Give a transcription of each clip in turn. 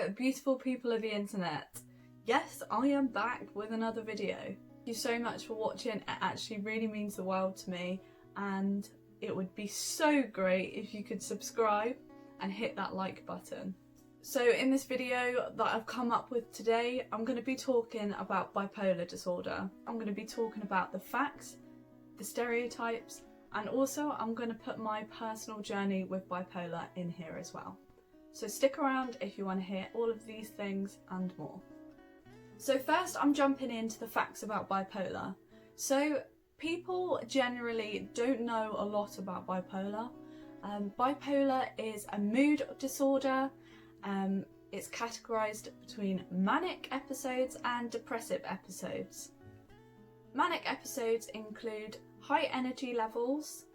Hello, beautiful people of the internet. Yes, I am back with another video. Thank you so much for watching. It actually really means the world to me, and it would be so great if you could subscribe and hit that like button. So in this video that I've come up with today, I'm going to be talking about bipolar disorder. I'm going to be talking about the facts, the stereotypes, and also I'm going to put my personal journey with bipolar in here as well. So stick around if you want to hear all of these things and more. So first I'm jumping into the facts about bipolar. So people generally don't know a lot about bipolar. Bipolar is a mood disorder. It's categorised between manic episodes and depressive episodes. Manic episodes include high energy levels,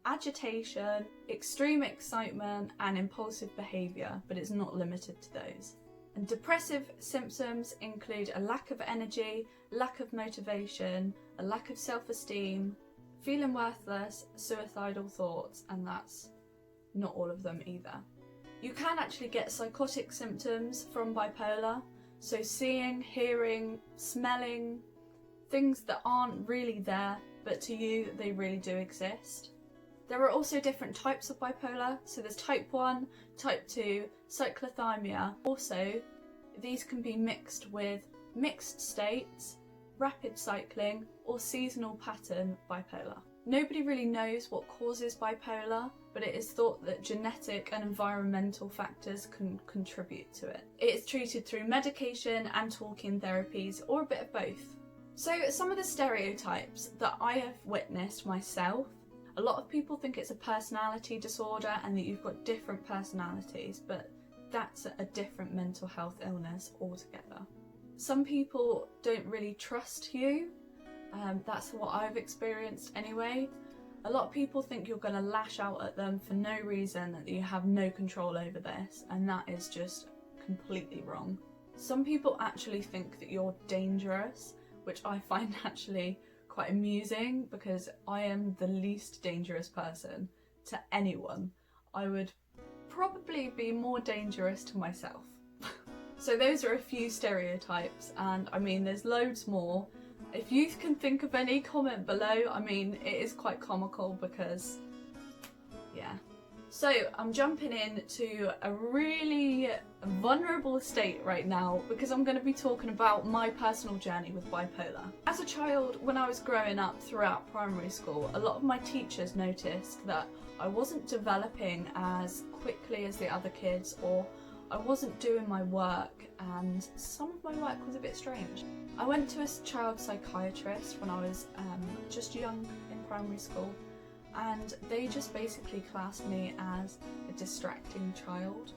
agitation, extreme excitement and impulsive behaviour, but it's not limited to those. And depressive symptoms include a lack of energy, lack of motivation, a lack of self-esteem, feeling worthless, suicidal thoughts, and that's not all of them either. You can actually get psychotic symptoms from bipolar, so seeing, hearing, smelling, things that aren't really there, but to you they really do exist. There are also different types of bipolar, so there's type 1, type 2, cyclothymia. Also, these can be mixed with mixed states, rapid cycling, or seasonal pattern bipolar. Nobody really knows what causes bipolar, but it is thought that genetic and environmental factors can contribute to it. It is treated through medication and talking therapies, or a bit of both. So some of the stereotypes that I have witnessed myself: a lot of people think it's a personality disorder and that you've got different personalities, but that's a different mental health illness altogether. Some people don't really trust you. That's what I've experienced anyway. A lot of people think you're going to lash out at them for no reason, that you have no control over this, and that is just completely wrong. Some people actually think that you're dangerous, which I find actually quite amusing, because I am the least dangerous person to anyone. I would probably be more dangerous to myself. So those are a few stereotypes, and I mean there's loads more. If you can think of any, comment below. I mean, it is quite comical because, yeah. So I'm jumping into a really vulnerable state right now because I'm going to be talking about my personal journey with bipolar. As a child, when I was growing up throughout primary school, a lot of my teachers noticed that I wasn't developing as quickly as the other kids, or I wasn't doing my work, and some of my work was a bit strange. I went to a child psychiatrist when I was just young in primary school, and they just basically classed me as a distracting child.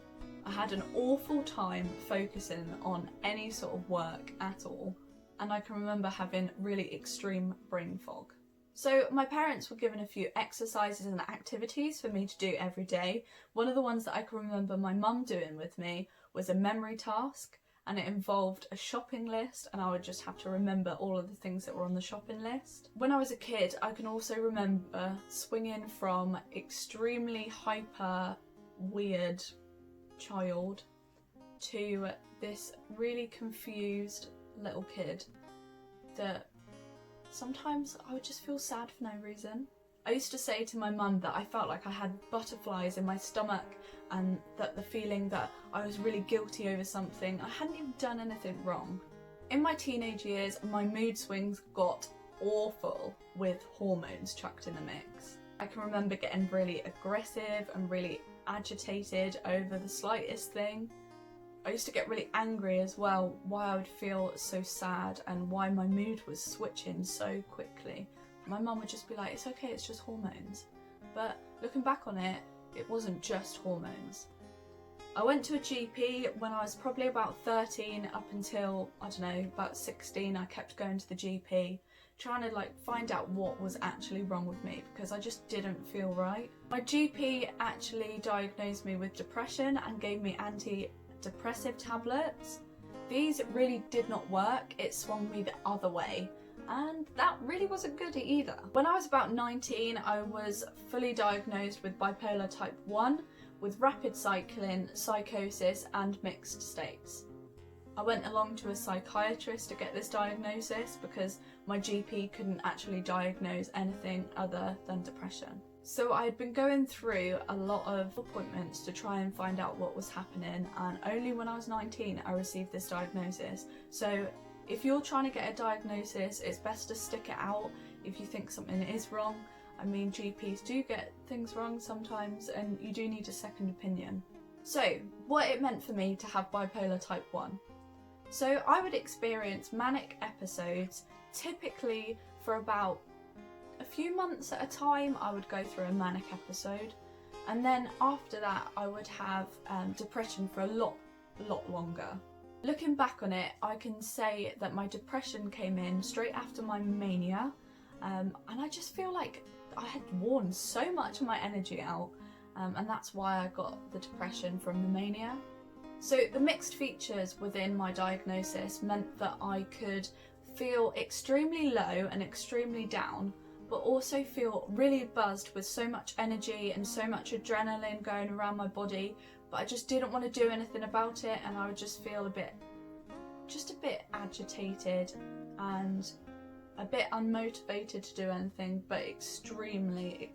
I had an awful time focusing on any sort of work at all, and I can remember having really extreme brain fog. So my parents were given a few exercises and activities for me to do every day. One of the ones that I can remember my mum doing with me was a memory task, and it involved a shopping list, and I would just have to remember all of the things that were on the shopping list. When I was a kid, I can also remember swinging from extremely hyper weird child to this really confused little kid that sometimes I would just feel sad for no reason. I used to say to my mum that I felt like I had butterflies in my stomach, and that the feeling that I was really guilty over something. I hadn't even done anything wrong. In my teenage years, my mood swings got awful with hormones chucked in the mix. I can remember getting really aggressive and really agitated over the slightest thing. I used to get really angry as well, why I would feel so sad and why my mood was switching so quickly. My mum would just be like, it's okay, it's just hormones. But looking back on it, it wasn't just hormones. I went to a GP when I was probably about 13 up until, I don't know, about 16. I kept going to the GP, trying to find out what was actually wrong with me, because I just didn't feel right. My GP actually diagnosed me with depression and gave me antidepressive tablets. These really did not work. It swung me the other way, and that really wasn't good either. When I was about 19, I was fully diagnosed with bipolar type 1, with rapid cycling, psychosis and mixed states. I went along to a psychiatrist to get this diagnosis because my GP couldn't actually diagnose anything other than depression. So I had been going through a lot of appointments to try and find out what was happening, and only when I was 19 I received this diagnosis. So if you're trying to get a diagnosis, it's best to stick it out if you think something is wrong. I mean, GPs do get things wrong sometimes and you do need a second opinion. So what it meant for me to have bipolar type 1. So I would experience manic episodes typically for about a few months at a time. I would go through a manic episode, and then after that I would have depression for a lot longer. Looking back on it, I can say that my depression came in straight after my mania, and I just feel like I had worn so much of my energy out, and that's why I got the depression from the mania. So the mixed features within my diagnosis meant that I could feel extremely low and extremely down, but also feel really buzzed with so much energy and so much adrenaline going around my body, but I just didn't want to do anything about it, and I would just feel a bit agitated and a bit unmotivated to do anything, but extremely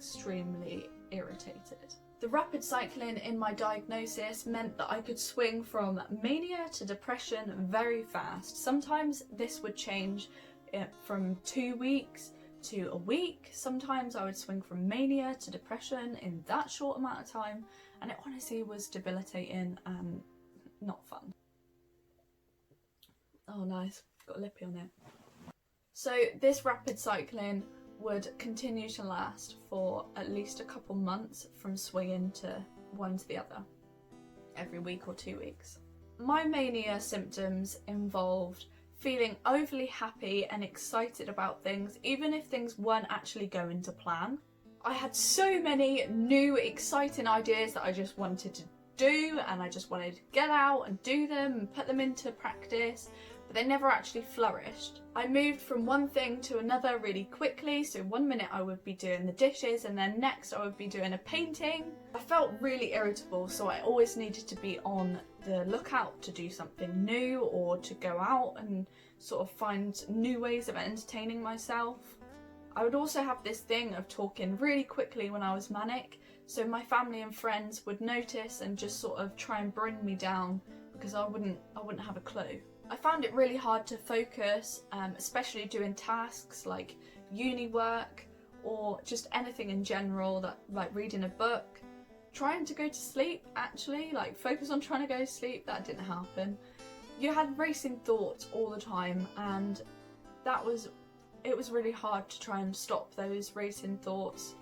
irritated. The rapid cycling in my diagnosis meant that I could swing from mania to depression very fast. Sometimes this would change from 2 weeks to a week. Sometimes I would swing from mania to depression in that short amount of time, and it honestly was debilitating and not fun. Oh nice, got a lippy on it. So this rapid cycling would continue to last for at least a couple months, from swinging to one to the other, every week or 2 weeks. My mania symptoms involved feeling overly happy and excited about things, even if things weren't actually going to plan. I had so many new exciting ideas that I just wanted to do, and I just wanted to get out and do them and put them into practice, but they never actually flourished. I moved from one thing to another really quickly, so one minute I would be doing the dishes and then next I would be doing a painting. I felt really irritable, so I always needed to be on the lookout to do something new or to go out and sort of find new ways of entertaining myself. I would also have this thing of talking really quickly when I was manic, so my family and friends would notice and just sort of try and bring me down because I wouldn't have a clue. I found it really hard to focus, especially doing tasks like uni work or just anything in general, that like reading a book. Trying to go to sleep, actually, like focus on trying to go to sleep, that didn't happen. You had racing thoughts all the time, and it was really hard to try and stop those racing thoughts.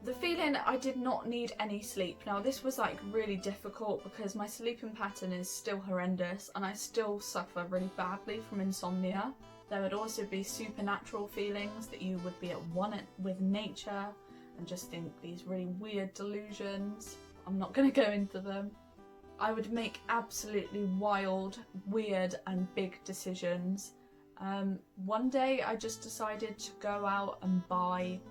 The feeling I did not need any sleep. Now this was like really difficult because my sleeping pattern is still horrendous and I still suffer really badly from insomnia. There would also be supernatural feelings that you would be at one with nature and just think these really weird delusions. I'm not going to go into them. I would make absolutely wild, weird and big decisions. One day I just decided to go out and buy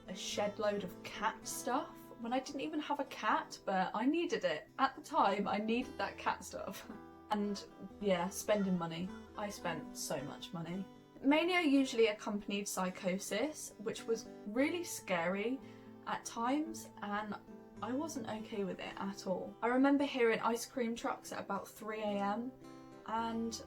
a shed load of cat stuff when I didn't even have a cat, but I needed it. At the time, I needed that cat stuff. And yeah, spending money. I spent so much money. Mania usually accompanied psychosis, which was really scary at times, and I wasn't okay with it at all. I remember hearing ice cream trucks at about 3 AM, and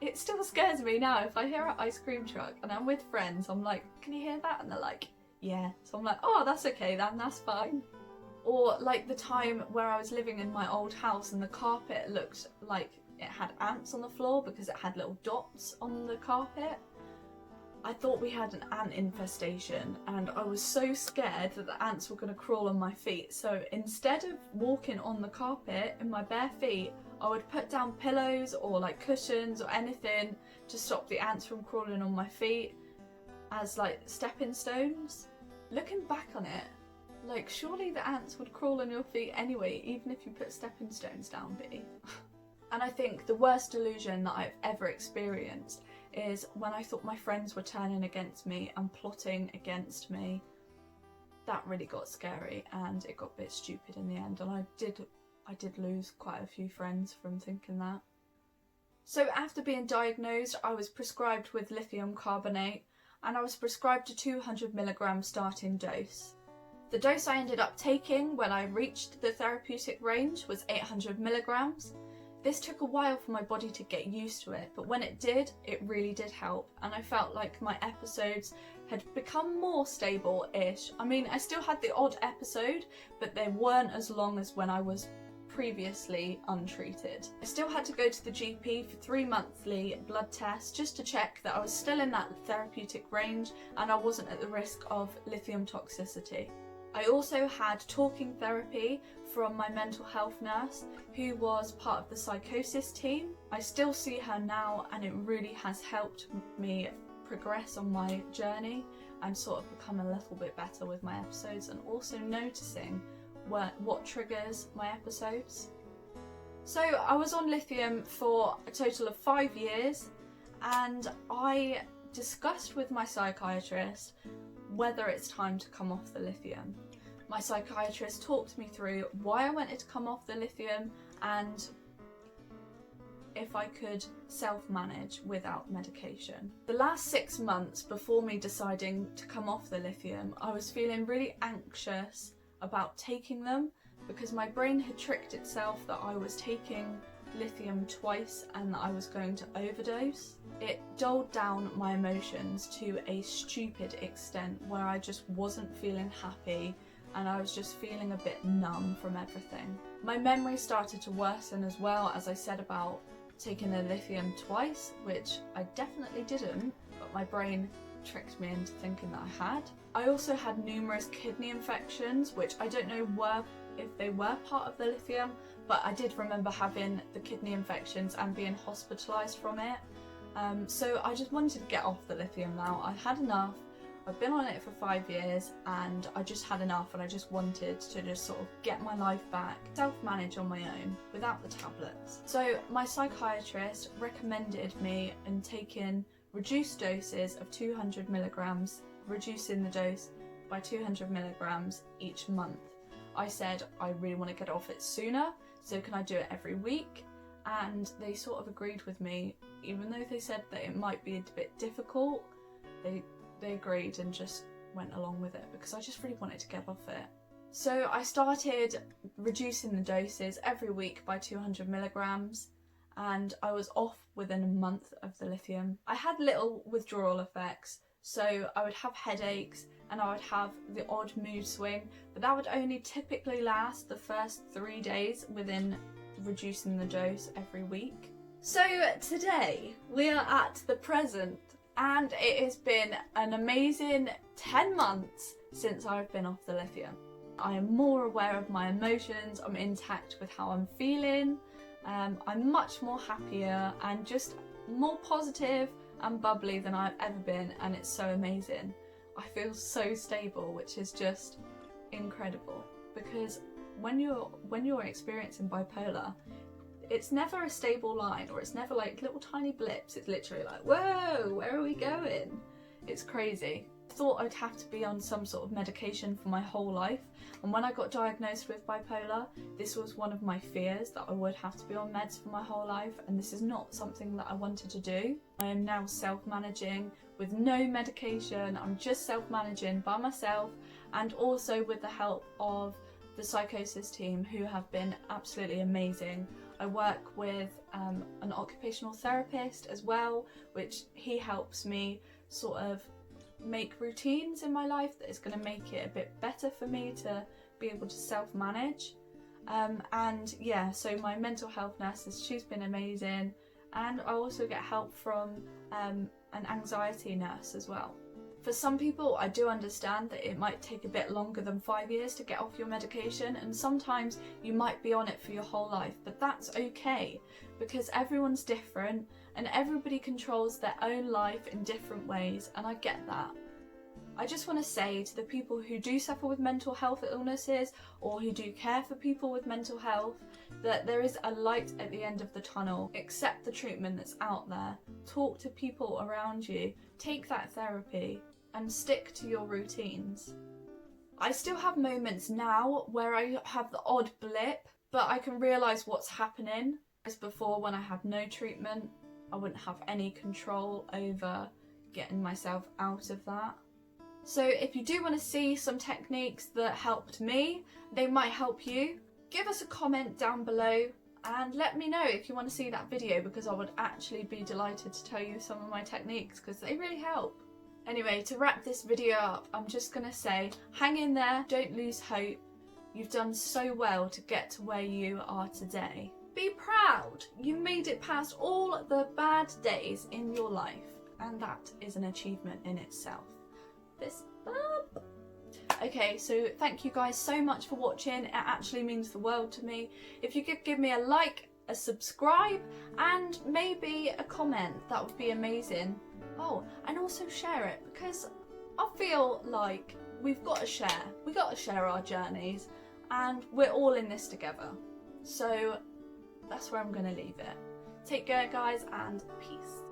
it still scares me now. If I hear an ice cream truck and I'm with friends, I'm like, can you hear that? And they're like, yeah. So I'm like, oh, that's okay then, that's fine. Or like the time where I was living in my old house and the carpet looked like it had ants on the floor because it had little dots on the carpet. I thought we had an ant infestation and I was so scared that the ants were going to crawl on my feet. So instead of walking on the carpet in my bare feet, I would put down pillows or like cushions or anything to stop the ants from crawling on my feet as like stepping stones. Looking back on it, like surely the ants would crawl on your feet anyway, even if you put stepping stones down, B. And I think the worst delusion that I've ever experienced is when I thought my friends were turning against me and plotting against me. that really got scary and it got a bit stupid in the end, and I did lose quite a few friends from thinking that. So after being diagnosed, I was prescribed with lithium carbonate, and I was prescribed a 200 mg starting dose. The dose I ended up taking when I reached the therapeutic range was 800 mg. This took a while for my body to get used to it, but when it did, it really did help, and I felt like my episodes had become more stable-ish. I mean, I still had the odd episode, but they weren't as long as when I was previously untreated. I still had to go to the GP for 3 monthly blood tests just to check that I was still in that therapeutic range and I wasn't at the risk of lithium toxicity. I also had talking therapy from my mental health nurse, who was part of the psychosis team. I still see her now, and it really has helped me progress on my journey and sort of become a little bit better with my episodes, and also noticing what triggers my episodes. So I was on lithium for a total of 5 years, and I discussed with my psychiatrist whether it's time to come off the lithium. My psychiatrist talked me through why I wanted to come off the lithium and if I could self-manage without medication. The last 6 months before me deciding to come off the lithium, I was feeling really anxious about taking them because my brain had tricked itself that I was taking lithium twice and that I was going to overdose. It dulled down my emotions to a stupid extent where I just wasn't feeling happy and I was just feeling a bit numb from everything. My memory started to worsen as well, as I said about taking the lithium twice, which I definitely didn't, but my brain tricked me into thinking that I had. I also had numerous kidney infections, which I don't know if they were part of the lithium, but I did remember having the kidney infections and being hospitalised from it. So I just wanted to get off the lithium now. I had enough. I've been on it for 5 years and I just had enough, and I just wanted to just sort of get my life back, self-manage on my own without the tablets. So my psychiatrist recommended me in taking reduced doses of 200 mg, reducing the dose by 200 mg each month. I said I really want to get off it sooner, so can I do it every week? And they sort of agreed with me, even though they said that it might be a bit difficult. They agreed and just went along with it because I just really wanted to get off it. So I started reducing the doses every week by 200 mg, and I was off within a month of the lithium. I had little withdrawal effects, so I would have headaches and I would have the odd mood swing, but that would only typically last the first 3 days within reducing the dose every week. So today we are at the present, and it has been an amazing 10 months since I've been off the lithium. I am more aware of my emotions, I'm intact with how I'm feeling, I'm much more happier and just more positive and bubbly than I've ever been, and it's so amazing. I feel so stable, which is just incredible, because when you're experiencing bipolar, it's never a stable line, or it's never like little tiny blips. It's literally like, whoa, where are we going? It's crazy. I thought I'd have to be on some sort of medication for my whole life, and when I got diagnosed with bipolar, this was one of my fears, that I would have to be on meds for my whole life, and this is not something that I wanted to do. I am now self-managing with no medication. I'm just self-managing by myself, and also with the help of the psychosis team, who have been absolutely amazing. I work with an occupational therapist as well, which he helps me sort of make routines in my life that is going to make it a bit better for me to be able to self-manage. And yeah, so my mental health nurse, she's been amazing, and I also get help from an anxiety nurse as well. For some people, I do understand that it might take a bit longer than 5 years to get off your medication, and sometimes you might be on it for your whole life, but that's okay, because everyone's different and everybody controls their own life in different ways, and I get that. I just want to say to the people who do suffer with mental health illnesses, or who do care for people with mental health, that there is a light at the end of the tunnel. Accept the treatment that's out there. Talk to people around you. Take that therapy and stick to your routines. I still have moments now where I have the odd blip, but I can realise what's happening. As before, when I had no treatment, I wouldn't have any control over getting myself out of that. So if you do want to see some techniques that helped me, they might help you, give us a comment down below and let me know if you want to see that video, because I would actually be delighted to tell you some of my techniques because they really help. Anyway, to wrap this video up, I'm just going to say, hang in there, don't lose hope. You've done so well to get to where you are today. Be proud, you made it past all the bad days in your life, and that is an achievement in itself. Fist bump. Okay, so thank you guys so much for watching. It actually means the world to me. If you could give me a like, a subscribe, and maybe a comment, that would be amazing. Oh, and also share it, because I feel like we've got to share. We've got to share our journeys, and we're all in this together. So that's where I'm going to leave it. Take care, guys, and peace.